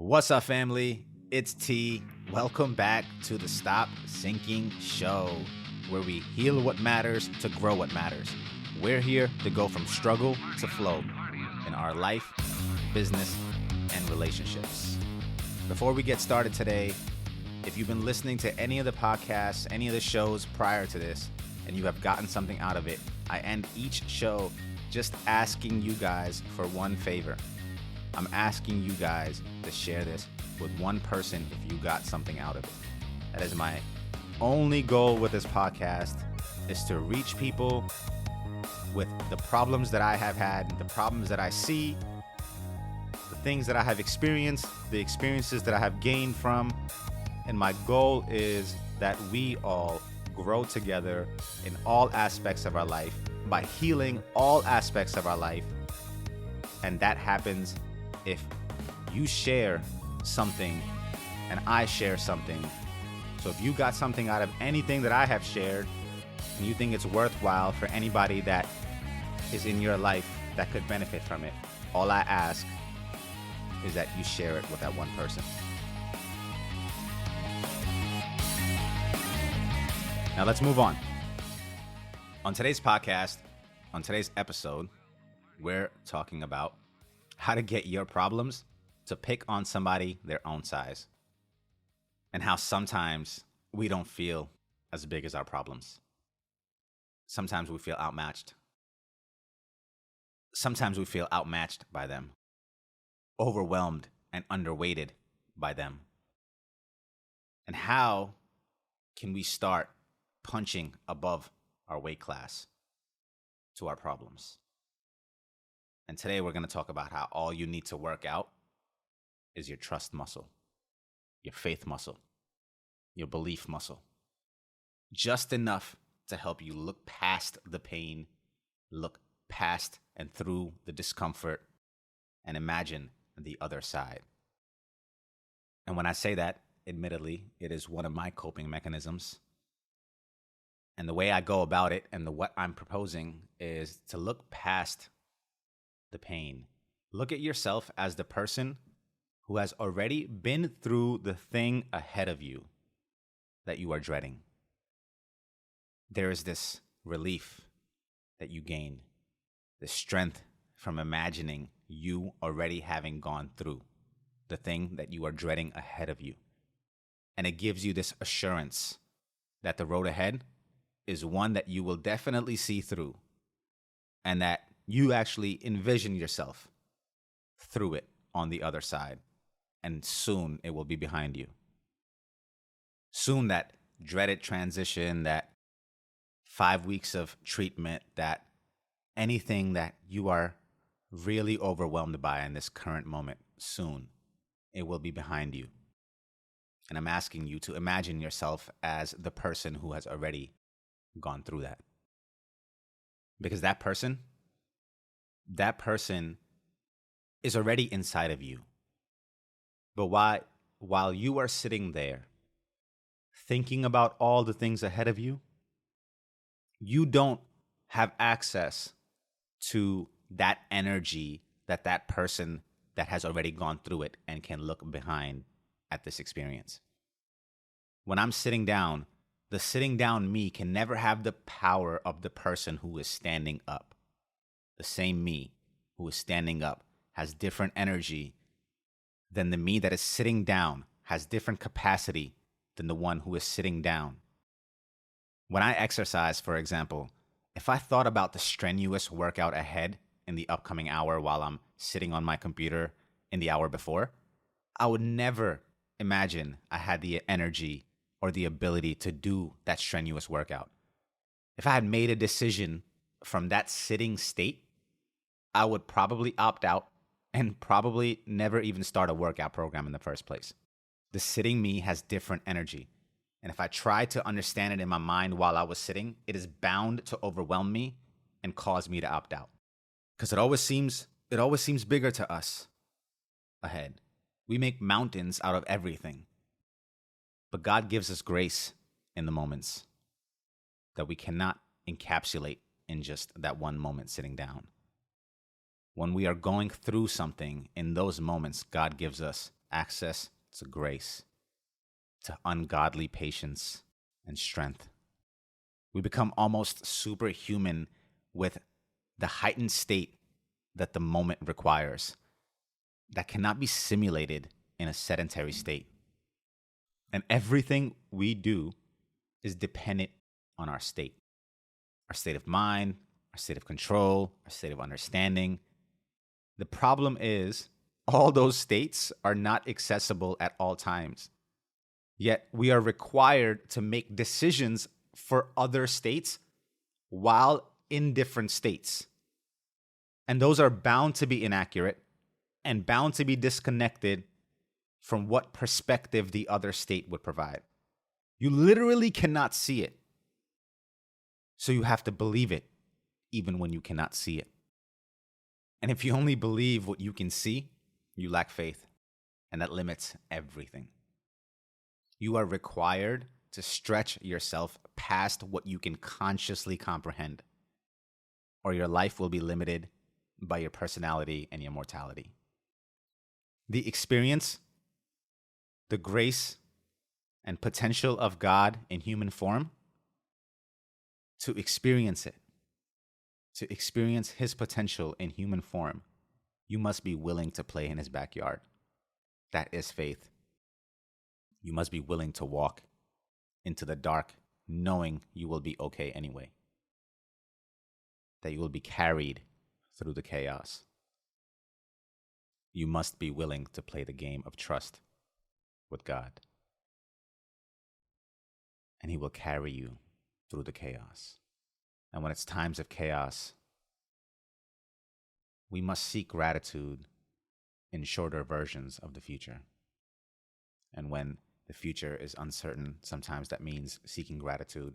What's up, family? It's T. Welcome back to the Stop Sinking Show, where we heal what matters to grow what matters. We're here to go from struggle to flow in our life, business, and relationships. Before we get started today, if you've been listening to any of the podcasts, any of the shows prior to this, and you have gotten something out of it, I end each show just asking you guys for one favor. I'm asking you guys to share this with one person if you got something out of it. That is my only goal with this podcast, is to reach people with the problems that I have had, the problems that I see, the things that I have experienced, the experiences that I have gained from. And my goal is that we all grow together in all aspects of our life by healing all aspects of our life. And that happens if you share something and I share something. So if you got something out of anything that I have shared and you think it's worthwhile for anybody that is in your life that could benefit from it, all I ask is that you share it with that one person. Now let's move on. On today's podcast, on today's episode, we're talking about how to get your problems to pick on somebody their own size, and how sometimes we don't feel as big as our problems. Sometimes we feel outmatched. Sometimes we feel outmatched by them, overwhelmed and underweighted by them. And how can we start punching above our weight class to our problems? And today we're going to talk about how all you need to work out is your trust muscle, your faith muscle, your belief muscle. Just enough to help you look past the pain, look past and through the discomfort, and imagine the other side. And when I say that, admittedly, it is one of my coping mechanisms. And the way I go about it and what I'm proposing is to look past the pain. Look at yourself as the person who has already been through the thing ahead of you that you are dreading. There is this relief that you gain, the strength from imagining you already having gone through the thing that you are dreading ahead of you. And it gives you this assurance that the road ahead is one that you will definitely see through, and that you actually envision yourself through it on the other side, and soon it will be behind you. Soon that dreaded transition, that 5 weeks of treatment, that anything that you are really overwhelmed by in this current moment, soon it will be behind you. And I'm asking you to imagine yourself as the person who has already gone through that. Because that person is already inside of you. But while you are sitting there thinking about all the things ahead of you, you don't have access to that energy that person that has already gone through it and can look behind at this experience. When I'm sitting down, the sitting down me can never have the power of the person who is standing up. The same me who is standing up has different energy than the me that is sitting down, has different capacity than the one who is sitting down. When I exercise, for example, if I thought about the strenuous workout ahead in the upcoming hour while I'm sitting on my computer in the hour before, I would never imagine I had the energy or the ability to do that strenuous workout. If I had made a decision from that sitting state, I would probably opt out and probably never even start a workout program in the first place. The sitting me has different energy. And if I try to understand it in my mind while I was sitting, it is bound to overwhelm me and cause me to opt out. Because it always seems bigger to us ahead. We make mountains out of everything. But God gives us grace in the moments that we cannot encapsulate in just that one moment sitting down. When we are going through something, in those moments, God gives us access to grace, to ungodly patience and strength. We become almost superhuman with the heightened state that the moment requires that cannot be simulated in a sedentary state. And everything we do is dependent on our state of mind, our state of control, our state of understanding. The problem is, all those states are not accessible at all times. Yet we are required to make decisions for other states while in different states. And those are bound to be inaccurate and bound to be disconnected from what perspective the other state would provide. You literally cannot see it. So you have to believe it, even when you cannot see it. And if you only believe what you can see, you lack faith, and that limits everything. You are required to stretch yourself past what you can consciously comprehend, or your life will be limited by your personality and your mortality. The experience, the grace, and potential of God in human form, to experience it, to experience his potential in human form, you must be willing to play in his backyard. That is faith. You must be willing to walk into the dark, knowing you will be okay anyway. That you will be carried through the chaos. You must be willing to play the game of trust with God. And he will carry you through the chaos. And when it's times of chaos, we must seek gratitude in shorter versions of the future. And when the future is uncertain, sometimes that means seeking gratitude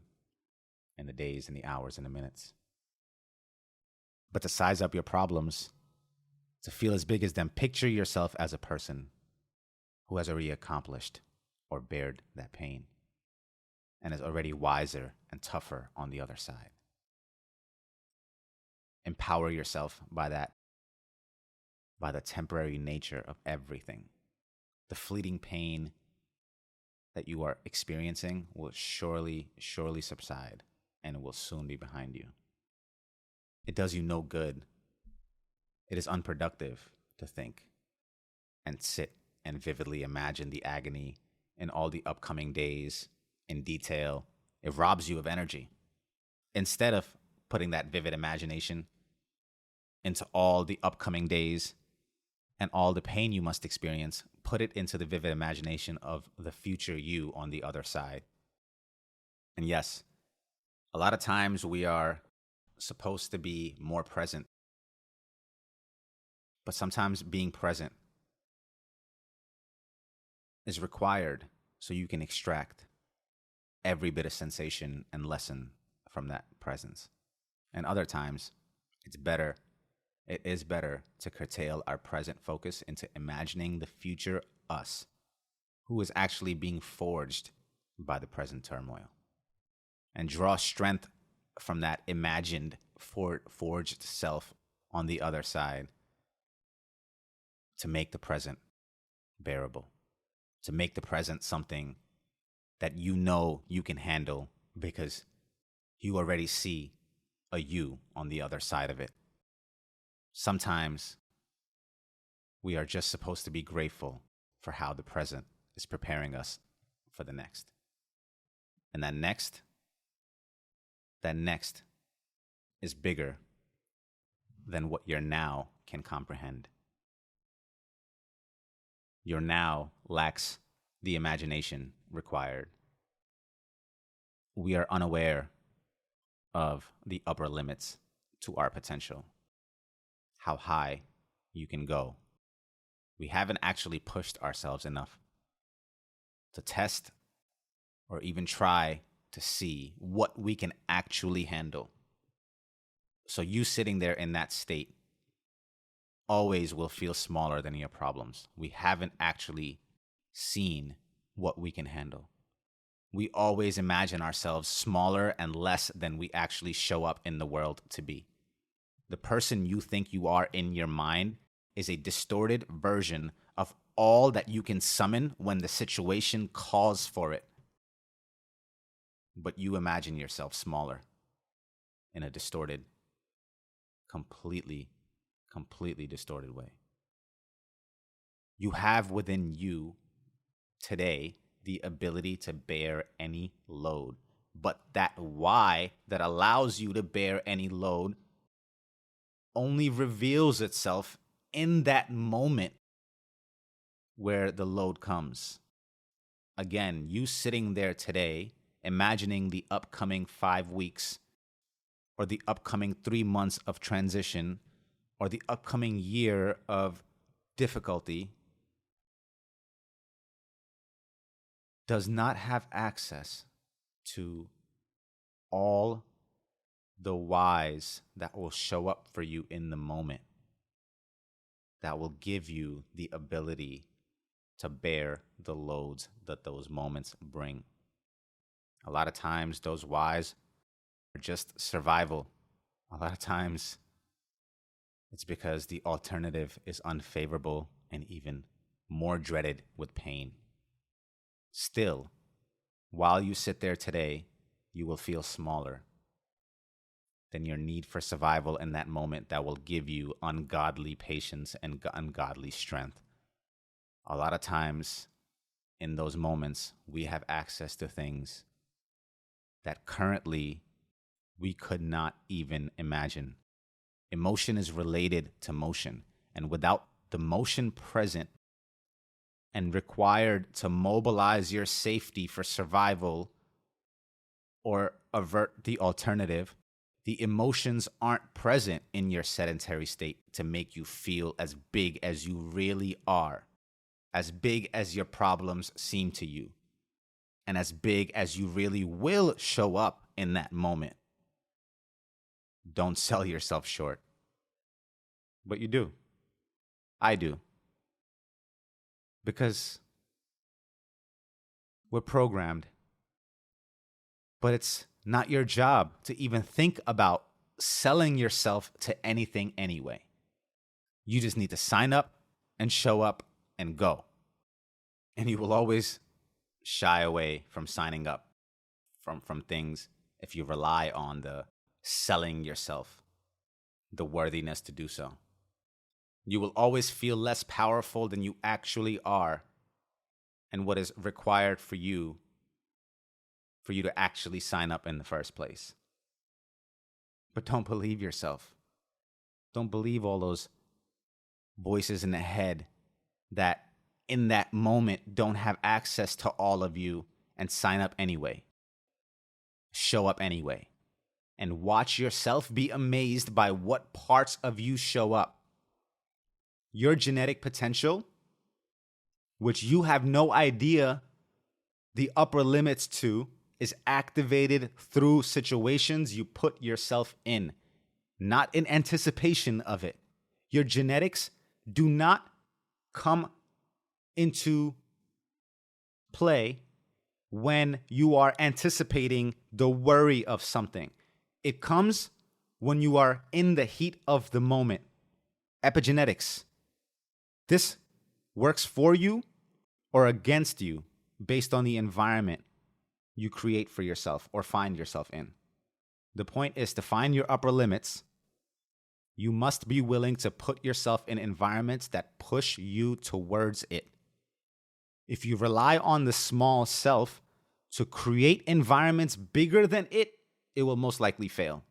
in the days and the hours and the minutes. But to size up your problems, to feel as big as them, picture yourself as a person who has already accomplished or bared that pain and is already wiser and tougher on the other side. Empower yourself by that, by the temporary nature of everything. The fleeting pain that you are experiencing will surely subside, and it will soon be behind you. It does you no good. It is unproductive to think and sit and vividly imagine the agony in all the upcoming days in detail. It robs you of energy. Instead of putting that vivid imagination into all the upcoming days and all the pain you must experience, put it into the vivid imagination of the future you on the other side. And yes, a lot of times we are supposed to be more present. But sometimes being present is required so you can extract every bit of sensation and lesson from that presence. And other times, it is better to curtail our present focus into imagining the future us, who is actually being forged by the present turmoil, and draw strength from that imagined forged self on the other side to make the present bearable, to make the present something that you know you can handle because you already see a you on the other side of it. Sometimes we are just supposed to be grateful for how the present is preparing us for the next. And that next is bigger than what your now can comprehend. Your now lacks the imagination required. We are unaware of the upper limits to our potential, how high you can go. We haven't actually pushed ourselves enough to test or even try to see what we can actually handle. So you sitting there in that state always will feel smaller than your problems. We haven't actually seen what we can handle. We always imagine ourselves smaller and less than we actually show up in the world to be. The person you think you are in your mind is a distorted version of all that you can summon when the situation calls for it. But you imagine yourself smaller in a distorted, completely distorted way. You have within you today the ability to bear any load. But that why that allows you to bear any load only reveals itself in that moment where the load comes. Again, you sitting there today, imagining the upcoming 5 weeks or the upcoming 3 months of transition or the upcoming year of difficulty, does not have access to all the whys that will show up for you in the moment, that will give you the ability to bear the loads that those moments bring. A lot of times, those whys are just survival. A lot of times, it's because the alternative is unfavorable and even more dreaded with pain. Still, while you sit there today, you will feel smaller than your need for survival in that moment that will give you ungodly patience and ungodly strength. A lot of times in those moments, we have access to things that currently we could not even imagine. Emotion is related to motion, and without the motion present and required to mobilize your safety for survival or avert the alternative, the emotions aren't present in your sedentary state to make you feel as big as you really are, as big as your problems seem to you, and as big as you really will show up in that moment. Don't sell yourself short. But you do. I do. Because we're programmed. But it's not your job to even think about selling yourself to anything anyway. You just need to sign up and show up and go. And you will always shy away from signing up from things if you rely on the selling yourself, the worthiness to do so. You will always feel less powerful than you actually are and what is required for you to actually sign up in the first place. But don't believe yourself. Don't believe all those voices in the head that in that moment don't have access to all of you and sign up anyway. Show up anyway. And watch yourself be amazed by what parts of you show up. Your genetic potential, which you have no idea the upper limits to, is activated through situations you put yourself in, not in anticipation of it. Your genetics do not come into play when you are anticipating the worry of something. It comes when you are in the heat of the moment. Epigenetics. This works for you or against you based on the environment you create for yourself or find yourself in. The point is to find your upper limits. You must be willing to put yourself in environments that push you towards it. If you rely on the small self to create environments bigger than it will most likely fail.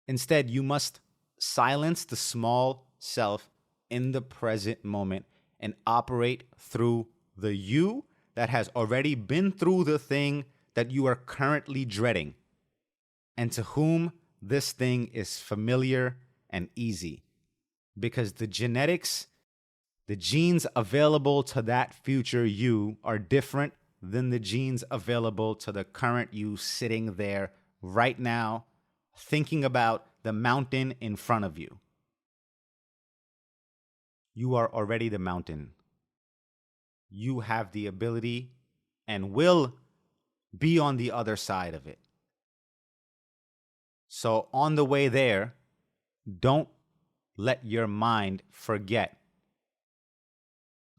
Instead, you must silence the small self in the present moment and operate through the you that has already been through the thing that you are currently dreading, and to whom this thing is familiar and easy. Because the genetics, the genes available to that future you are different than the genes available to the current you sitting there right now, thinking about the mountain in front of you. You are already the mountain. You have the ability and will be on the other side of it. So on the way there, don't let your mind forget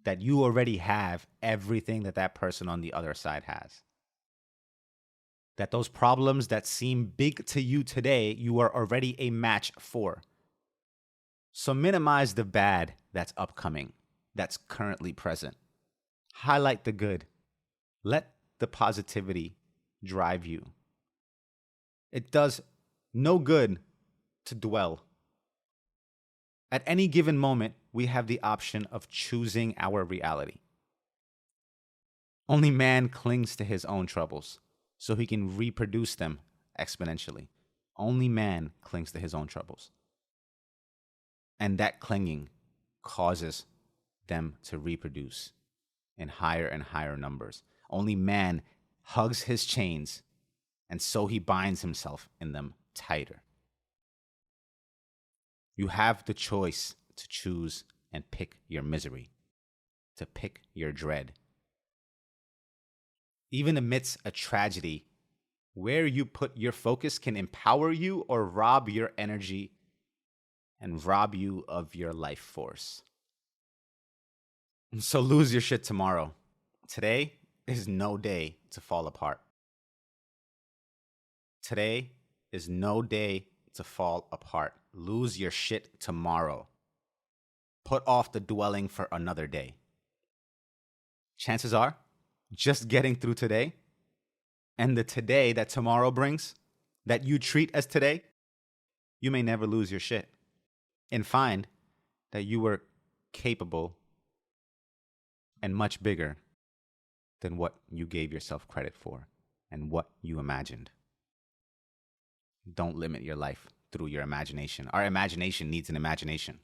that you already have everything that that person on the other side has. That those problems that seem big to you today, you are already a match for. So minimize the bad that's upcoming, that's currently present. Highlight the good. Let the positivity drive you. It does no good to dwell. At any given moment, we have the option of choosing our reality. Only man clings to his own troubles so he can reproduce them exponentially. Only man clings to his own troubles. And that clinging causes them to reproduce in higher and higher numbers. Only man hugs his chains, and so he binds himself in them tighter. You have the choice to choose and pick your misery, to pick your dread. Even amidst a tragedy, where you put your focus can empower you or rob your energy and rob you of your life force. So lose your shit tomorrow. Today is no day to fall apart. Today is no day to fall apart. Lose your shit tomorrow. Put off the dwelling for another day. Chances are, just getting through today and the today that tomorrow brings, that you treat as today, you may never lose your shit and find that you were capable and much bigger than what you gave yourself credit for and what you imagined. Don't limit your life through your imagination. Our imagination needs an imagination.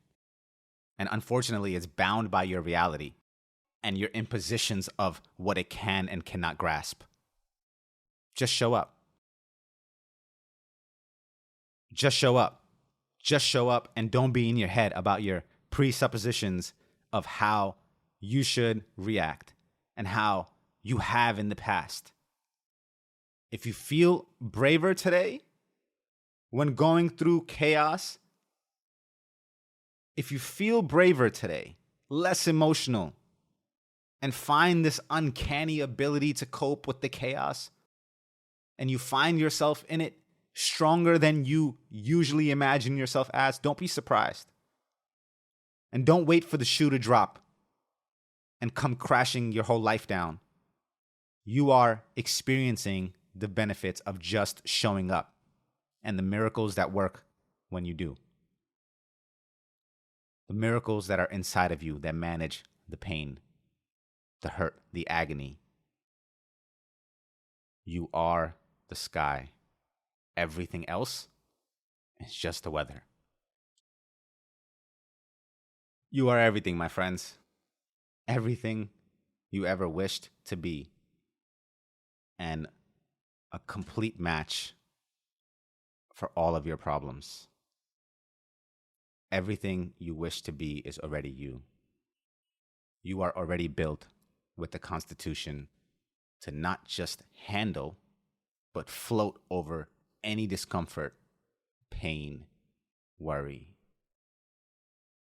And unfortunately, it's bound by your reality and your impositions of what it can and cannot grasp. Just show up. Just show up. Just show up and don't be in your head about your presuppositions of how you should react and how you have in the past. If you feel braver today when going through chaos, if you feel braver today, less emotional, and find this uncanny ability to cope with the chaos, and you find yourself in it stronger than you usually imagine yourself as, don't be surprised. And don't wait for the shoe to drop and come crashing your whole life down. You are experiencing the benefits of just showing up and the miracles that work when you do. The miracles that are inside of you that manage the pain, the hurt, the agony. You are the sky. Everything else is just the weather. You are everything, my friends. Everything you ever wished to be. And a complete match for all of your problems. Everything you wish to be is already you. You are already built with the Constitution to not just handle, but float over any discomfort, pain, worry.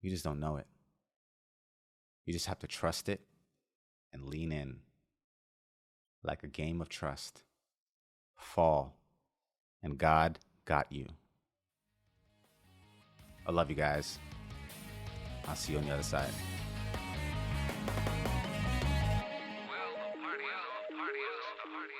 You just don't know it. You just have to trust it and lean in like a game of trust. Fall, and God got you. I love you guys. I'll see you on the other side. Well, the party is the party.